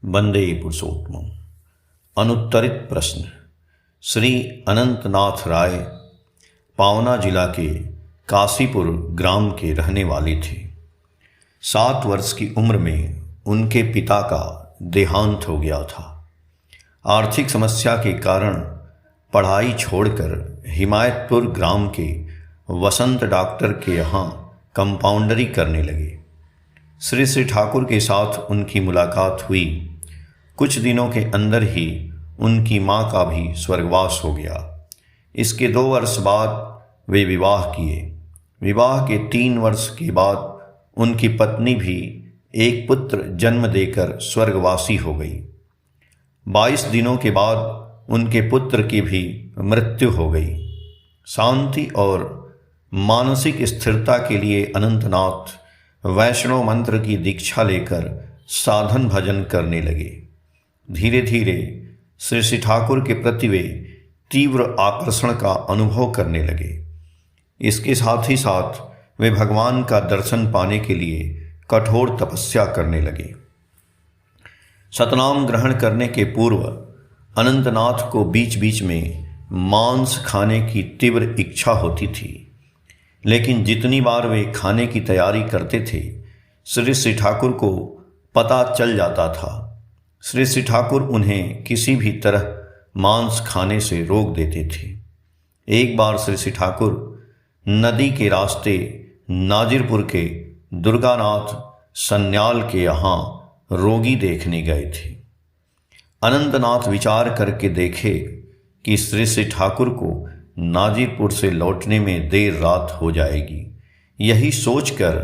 वंदे पुरुषोत्तमम्। अनुत्तरित प्रश्न। श्री अनंतनाथ राय पावना जिला के काशीपुर ग्राम के रहने वाले थे। 7 वर्ष की उम्र में उनके पिता का देहांत हो गया था। आर्थिक समस्या के कारण पढ़ाई छोड़कर हिमायतपुर ग्राम के वसंत डॉक्टर के यहाँ कंपाउंडरी करने लगे। श्री ठाकुर के साथ उनकी मुलाकात हुई। कुछ दिनों के अंदर ही उनकी माँ का भी स्वर्गवास हो गया। इसके 2 वर्ष बाद वे विवाह किए। विवाह के 3 वर्ष के बाद उनकी पत्नी भी एक पुत्र जन्म देकर स्वर्गवासी हो गई। 22 दिनों के बाद उनके पुत्र की भी मृत्यु हो गई। शांति और मानसिक स्थिरता के लिए अनंतनाथ वैष्णव मंत्र की दीक्षा लेकर साधन भजन करने लगे। धीरे धीरे श्री ठाकुर के प्रति वे तीव्र आकर्षण का अनुभव करने लगे। इसके साथ ही साथ वे भगवान का दर्शन पाने के लिए कठोर तपस्या करने लगे। सतनाम ग्रहण करने के पूर्व अनंतनाथ को बीच बीच में मांस खाने की तीव्र इच्छा होती थी, लेकिन जितनी बार वे खाने की तैयारी करते थे श्री ठाकुर को पता चल जाता था। श्री ठाकुर उन्हें किसी भी तरह मांस खाने से रोक देते थे। एक बार श्री ठाकुर नदी के रास्ते नाजिरपुर के दुर्गानाथ सन्याल के यहाँ रोगी देखने गए थे। अनंतनाथ विचार करके देखे कि श्री ठाकुर को नाजिरपुर से लौटने में देर रात हो जाएगी। यही सोचकर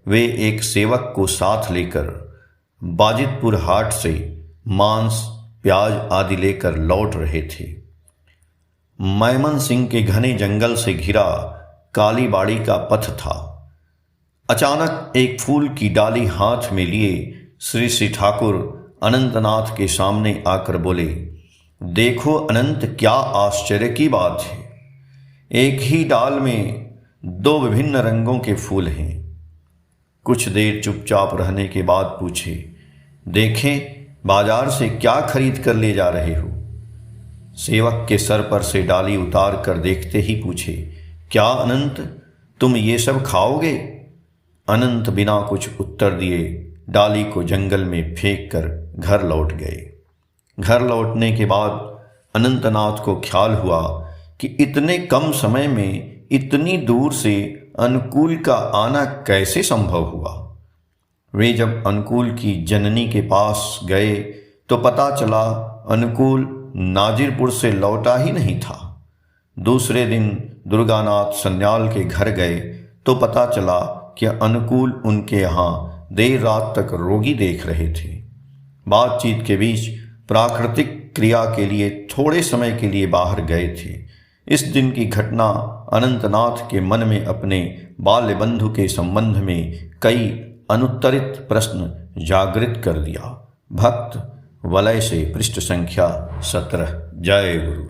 वे एक सेवक को साथ लेकर बाजितपुर हाट से मांस, प्याज आदि लेकर लौट रहे थे। मैमन सिंह के घने जंगल से घिरा कालीबाड़ी का पथ था। अचानक एक फूल की डाली हाथ में लिए श्री ठाकुर अनंतनाथ के सामने आकर बोले, देखो अनंत, क्या आश्चर्य की बात है। एक ही डाल में 2 विभिन्न रंगों के फूल हैं। कुछ देर चुपचाप रहने के बाद पूछे, देखें बाजार से क्या खरीद कर ले जा रहे हो। सेवक के सर पर से डाली उतार कर देखते ही पूछे, क्या अनंत, तुम ये सब खाओगे। अनंत बिना कुछ उत्तर दिए डाली को जंगल में फेंक कर घर लौट गए। घर लौटने के बाद अनंतनाथ को ख्याल हुआ कि इतने कम समय में इतनी दूर से अनुकूल का आना कैसे संभव हुआ। वे जब अनुकूल की जननी के पास गए तो पता चला अनुकूल नाजिरपुर से लौटा ही नहीं था। दूसरे दिन दुर्गानाथ सन्याल के घर गए तो पता चला कि अनुकूल उनके यहाँ देर रात तक रोगी देख रहे थे। बातचीत के बीच प्राकृतिक क्रिया के लिए थोड़े समय के लिए बाहर गए थे। इस दिन की घटना अनंतनाथ के मन में अपने बाल्य बंधु के संबंध में कई अनुत्तरित प्रश्न जागृत कर दिया। भक्त वलय से पृष्ठ संख्या 17। जय गुरु।